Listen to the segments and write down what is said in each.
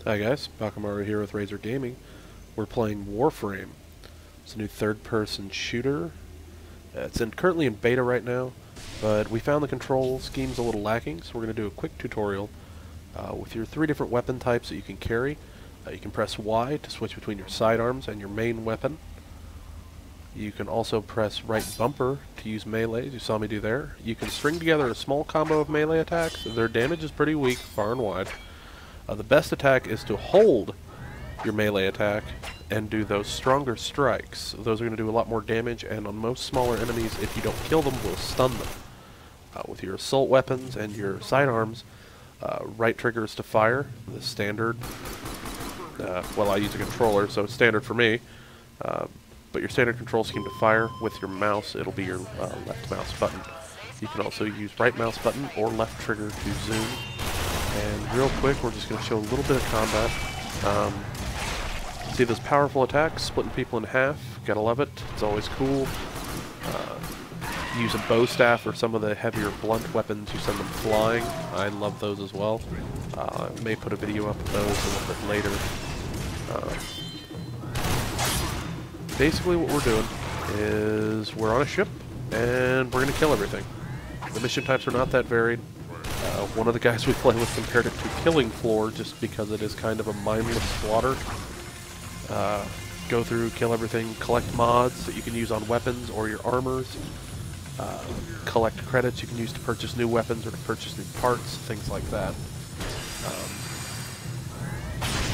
Hi guys, Bakamaru here with Razor Gaming. We're playing Warframe. It's a new third-person shooter. It's currently in beta right now, but we found the control schemes a little lacking, so we're going to do a quick tutorial with your 3 different weapon types that you can carry. You can press Y to switch between your sidearms and your main weapon. You can also press right bumper to use melee, as you saw me do there. You can string together a small combo of melee attacks. Their damage is pretty weak, far and wide. The best attack is to hold your melee attack and do those stronger strikes. Those are going to do a lot more damage, and on most smaller enemies, if you don't kill them, will stun them. With your assault weapons and your sidearms, right trigger is to fire, the standard. Well, I use a controller, so it's standard for me. But your standard control scheme to fire with your mouse, it'll be your left mouse button. You can also use right mouse button or left trigger to zoom. And real quick, we're just going to show a little bit of combat. See those powerful attacks, splitting people in half. Gotta love it. It's always cool. Use a bow staff or some of the heavier blunt weapons. You send them flying. I love those as well. I may put a video up of those a little bit later. Basically what we're doing is we're on a ship and we're going to kill everything. The mission types are not that varied. One of the guys we play with compared it to Killing Floor just because it is kind of a mindless slaughter. Go through, kill everything, collect mods that you can use on weapons or your armors. Collect credits you can use to purchase new weapons or to purchase new parts, things like that.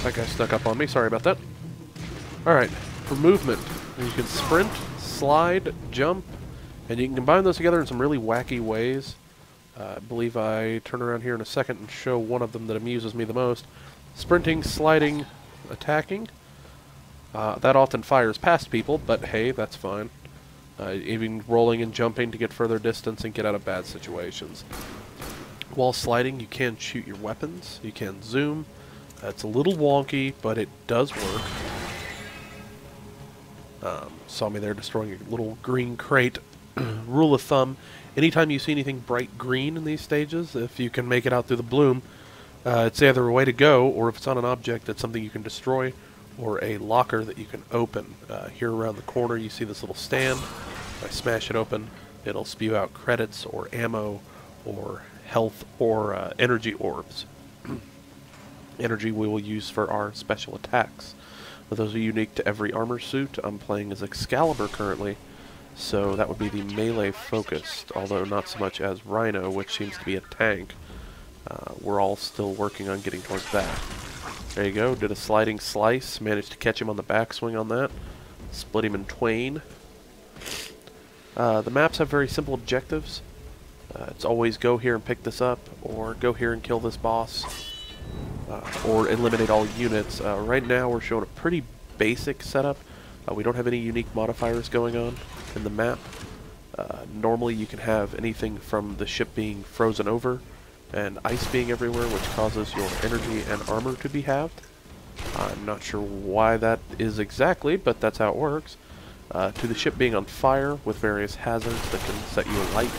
That guy snuck up on me, sorry about that. Alright, for movement, you can sprint, slide, jump, and you can combine those together in some really wacky ways. I believe I turn around here in a second and show one of them that amuses me the most. Sprinting, sliding, attacking. That often fires past people, but hey, that's fine. Even rolling and jumping to get further distance and get out of bad situations. While sliding, you can shoot your weapons. You can zoom. It's a little wonky, but it does work. Saw me there destroying a little green crate. Rule of thumb, anytime you see anything bright green in these stages, if you can make it out through the bloom, it's either a way to go, or if it's on an object, it's something you can destroy, or a locker that you can open. Here around the corner you see this little stand. If I smash it open, it'll spew out credits, or ammo, or health, or energy orbs. Energy we will use for our special attacks. But those are unique to every armor suit. I'm playing as Excalibur currently, so that would be the melee focused, although not so much as Rhino, which seems to be a tank. We're all still working on getting towards that. There you go, did a sliding slice, managed to catch him on the backswing on that, split him in twain. The maps have very simple objectives. It's always go here and pick this up, or go here and kill this boss, or eliminate all units. Right now we're showing a pretty basic setup. We don't have any unique modifiers going on in the map. Normally you can have anything from the ship being frozen over and ice being everywhere, which causes your energy and armor to be halved. I'm not sure why that is exactly, but that's how it works. To the ship being on fire with various hazards that can set you alight,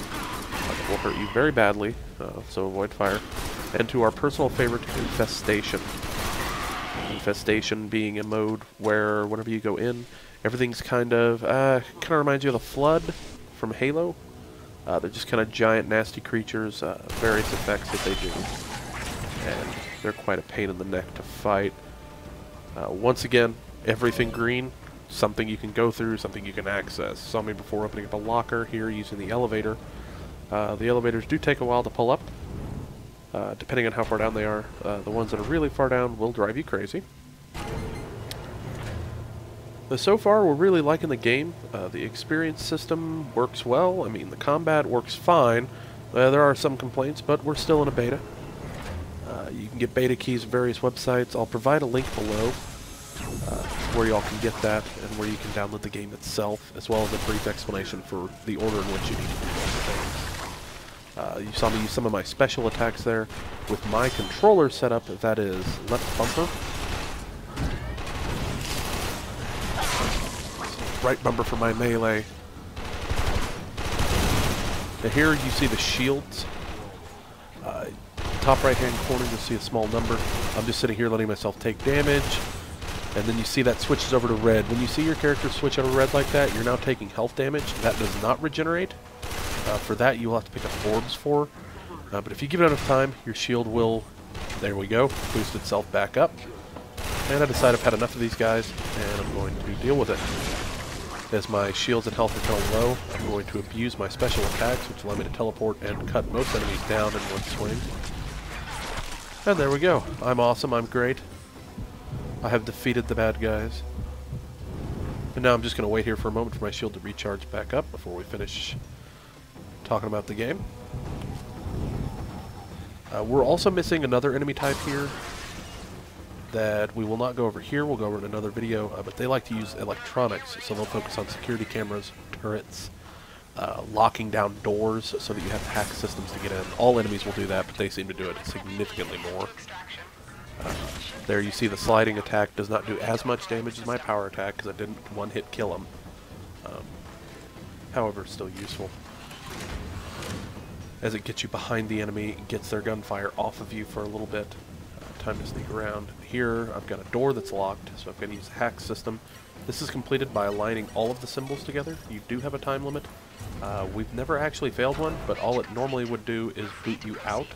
that will hurt you very badly, so avoid fire. And to our personal favorite, Infestation. Infestation being a mode where whenever you go in, everything's kind of reminds you of the Flood from Halo. They're just kind of giant, nasty creatures, various effects that they do. And they're quite a pain in the neck to fight. Once again, everything green, something you can go through, something you can access. Saw me before opening up a locker here using the elevator. The elevators do take a while to pull up, depending on how far down they are. The ones that are really far down will drive you crazy. So far, we're really liking the game. The experience system works well. I mean, the combat works fine. There are some complaints, but we're still in a beta. You can get beta keys at various websites. I'll provide a link below where y'all can get that and where you can download the game itself, as well as a brief explanation for the order in which you need to do things. You saw me use some of my special attacks there. With my controller setup, that is left bumper, right bumper for my melee. Now here you see the shields. top right-hand corner, you'll see a small number. I'm just sitting here letting myself take damage. And then you see that switches over to red. When you see your character switch over to red like that, you're now taking health damage. That does not regenerate. For that, you will have to pick up orbs for. But if you give it enough time, your shield will, there we go, boost itself back up. And I decided I've had enough of these guys, and I'm going to deal with it. As my shields and health are kind of low, I'm going to abuse my special attacks, which allow me to teleport and cut most enemies down in one swing. And there we go. I'm awesome, I'm great. I have defeated the bad guys. And now I'm just going to wait here for a moment for my shield to recharge back up before we finish talking about the game. We're also missing another enemy type here that we will not go over here. We'll go over in another video, but they like to use electronics, so they'll focus on security cameras, turrets, locking down doors so that you have to hack systems to get in. All enemies will do that, but they seem to do it significantly more. There you see the sliding attack does not do as much damage as my power attack because I didn't one-hit kill him. However, still useful. As it gets you behind the enemy, it gets their gunfire off of you for a little bit. Time to sneak around. Here, I've got a door that's locked, so I've got to use a hack system. This is completed by aligning all of the symbols together. You do have a time limit. We've never actually failed one, but all it normally would do is boot you out,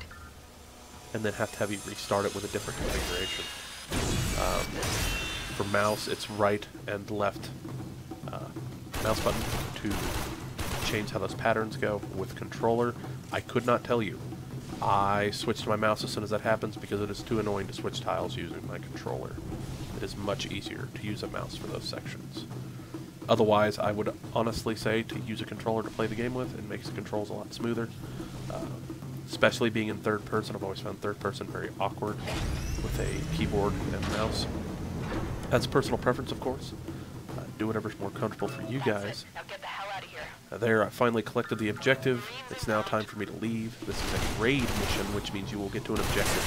and then have to have you restart it with a different configuration. For mouse, it's right and left mouse button to change how those patterns go. With controller, I could not tell you. I switch to my mouse as soon as that happens because it is too annoying to switch tiles using my controller. It is much easier to use a mouse for those sections. Otherwise, I would honestly say to use a controller to play the game with. It makes the controls a lot smoother. Especially being in third person, I've always found third person very awkward with a keyboard and mouse. That's personal preference, of course. Do whatever's more comfortable for you guys. Now get the hell out of here. There, I finally collected the objective. It's now time for me to leave. This is a raid mission, which means you will get to an objective,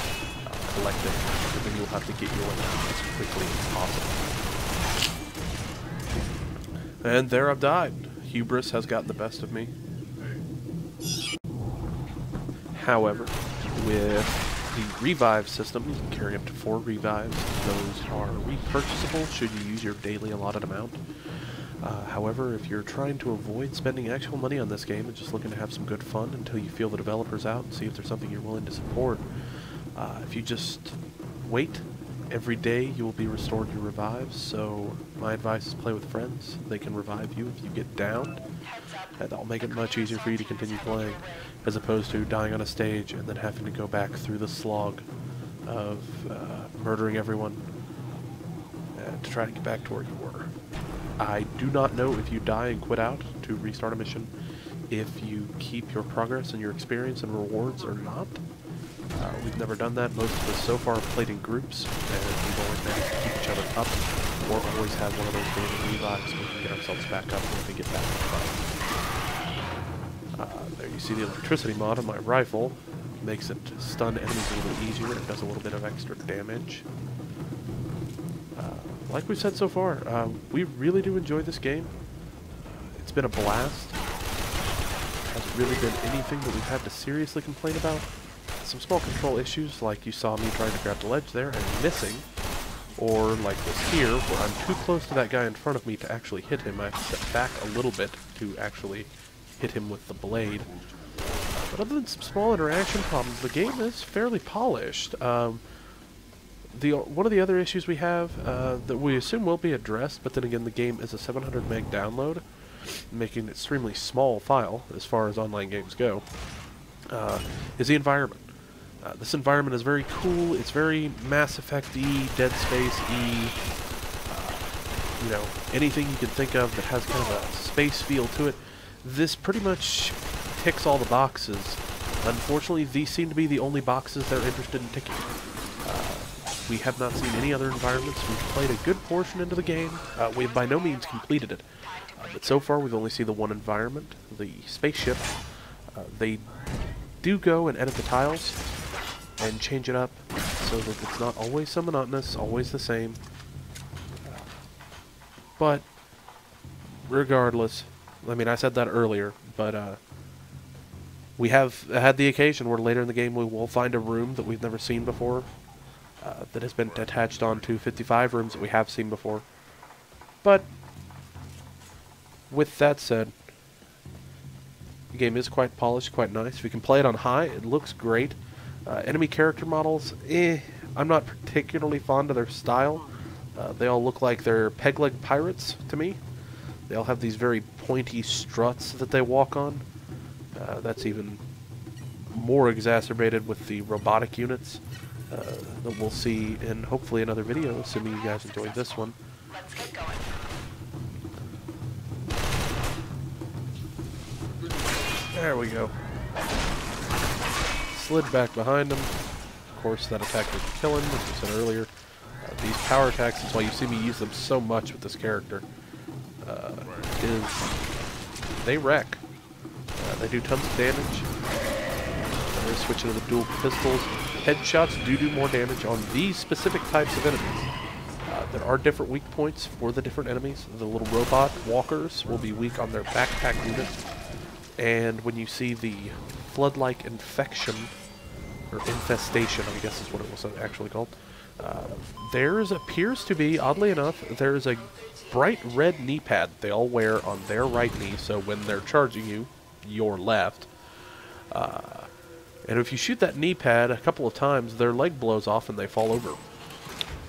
collect it, and then you'll have to get your way out as quickly as possible. And there I've died. Hubris has gotten the best of me. However, with the revive system, you can carry up to 4 revives. Those are repurchasable should you use your daily allotted amount. However, if you're trying to avoid spending actual money on this game and just looking to have some good fun until you feel the developers out and see if there's something you're willing to support, if you just wait, every day you will be restored your revives. So my advice is play with friends. They can revive you if you get downed. That'll make it much easier for you to continue playing, as opposed to dying on a stage and then having to go back through the slog of murdering everyone to try to get back to where you were. I do not know if you die and quit out to restart a mission, if you keep your progress and your experience and rewards or not. We've never done that. Most of us so far have played in groups, and we've always managed to keep each other up, or always had one of those daily revives so we can get ourselves back up when we get back to the fight. There you see the electricity mod on my rifle. Makes it stun enemies a little easier and does a little bit of extra damage. Like we said so far, we really do enjoy this game. It's been a blast. Hasn't really been anything that we've had to seriously complain about. Some small control issues, like you saw me trying to grab the ledge there and missing, or like this here, where I'm too close to that guy in front of me to actually hit him. I have to step back a little bit to actually hit him with the blade. But other than some small interaction problems, the game is fairly polished. One of the other issues we have, that we assume will be addressed, but then again the game is a 700 meg download, making an extremely small file as far as online games go, is the environment. This environment is very cool. It's very Mass Effect-y, Dead Space-y, you know, anything you can think of that has kind of a space feel to it. This pretty much ticks all the boxes. Unfortunately, these seem to be the only boxes they're interested in ticking. We have not seen any other environments. We've played a good portion into the game. We have by no means completed it. But so far, we've only seen the one environment, the spaceship. They do go and edit the tiles and change it up so that it's not always so monotonous, always the same. But regardless, I mean, I said that earlier, but We have had the occasion where later in the game we will find a room that we've never seen before, that has been attached onto 55 rooms that we have seen before. But with that said, the game is quite polished, quite nice. We can play it on high. It looks great. Enemy character models, I'm not particularly fond of their style. They all look like they're peg-leg pirates to me. They all have these very pointy struts that they walk on. That's even more exacerbated with the robotic units that we'll see in hopefully another video, assuming you guys enjoyed this one. Let's get going. There we go. Slid back behind him. Of course, that attack didn't kill him, as we said earlier. These power attacks, that's why you see me use them so much with this character, is they wreck. They do tons of damage. We're switching to the dual pistols. Headshots do more damage on these specific types of enemies. There are different weak points for the different enemies. The little robot walkers will be weak on their backpack unit. And when you see the flood-like infection, or infestation, I guess is what it was actually called, theirs appears to be, oddly enough, there's a bright red knee pad they all wear on their right knee, so when they're charging you, your left. And if you shoot that knee pad a couple of times, their leg blows off and they fall over,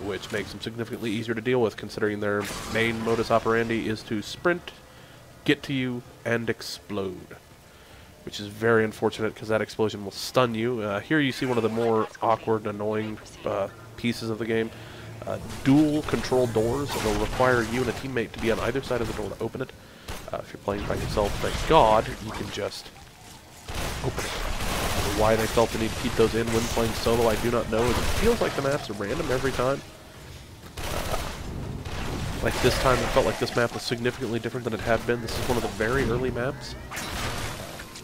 which makes them significantly easier to deal with, considering their main modus operandi is to sprint, get to you, and explode. Which is very unfortunate, because that explosion will stun you. Here you see one of the more awkward and annoying pieces of the game. Dual control doors that will require you and a teammate to be on either side of the door to open it. If you're playing by yourself, thank God, you can just open it. Why they felt the need to keep those in when playing solo, I do not know. It feels like the maps are random every time. Like this time, it felt like this map was significantly different than it had been. This is one of the very early maps.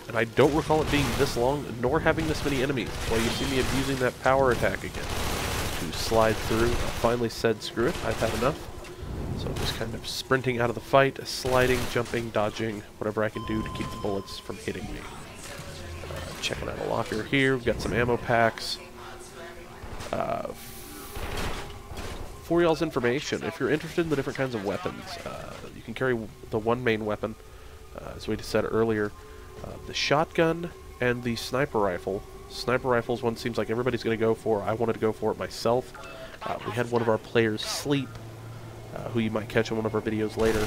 And I don't recall it being this long, nor having this many enemies. Well, you see me abusing that power attack again to slide through. I finally said, screw it, I've had enough. So I'm just kind of sprinting out of the fight, sliding, jumping, dodging, whatever I can do to keep the bullets from hitting me. Checking out a locker here. We've got some ammo packs. For y'all's information, if you're interested in the different kinds of weapons, you can carry the one main weapon, as we said earlier, the shotgun and the sniper rifle. Sniper rifles, one seems like everybody's going to go for. I wanted to go for it myself. We had one of our players sleep, who you might catch in one of our videos later,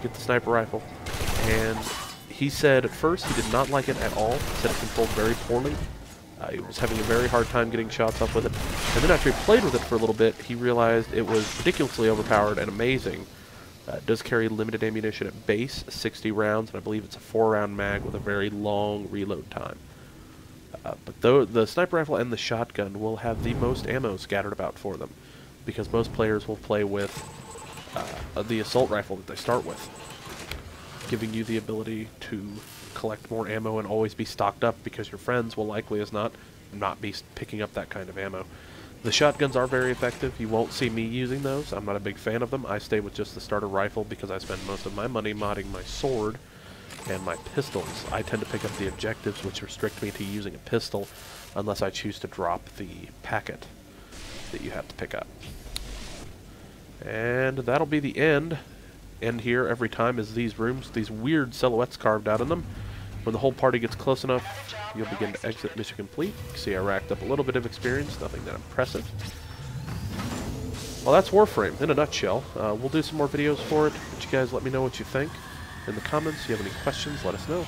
get the sniper rifle, and he said at first he did not like it at all. He said it controlled very poorly. He was having a very hard time getting shots off with it. And then after he played with it for a little bit, he realized it was ridiculously overpowered and amazing. It does carry limited ammunition at base, 60 rounds, and I believe it's a 4-round mag with a very long reload time. But though the sniper rifle and the shotgun will have the most ammo scattered about for them, because most players will play with the assault rifle that they start with, giving you the ability to collect more ammo and always be stocked up, because your friends will likely as not be picking up that kind of ammo. The shotguns are very effective. You won't see me using those. I'm not a big fan of them. I stay with just the starter rifle because I spend most of my money modding my sword and my pistols. I tend to pick up the objectives, which restrict me to using a pistol unless I choose to drop the packet that you have to pick up. And that'll be the end. End here every time is these rooms, these weird silhouettes carved out in them. When the whole party gets close enough, you'll begin to exit mission complete. See, I racked up a little bit of experience, nothing that impressive. Well, that's Warframe in a nutshell. We'll do some more videos for it, but you guys let me know what you think in the comments. If you have any questions, let us know.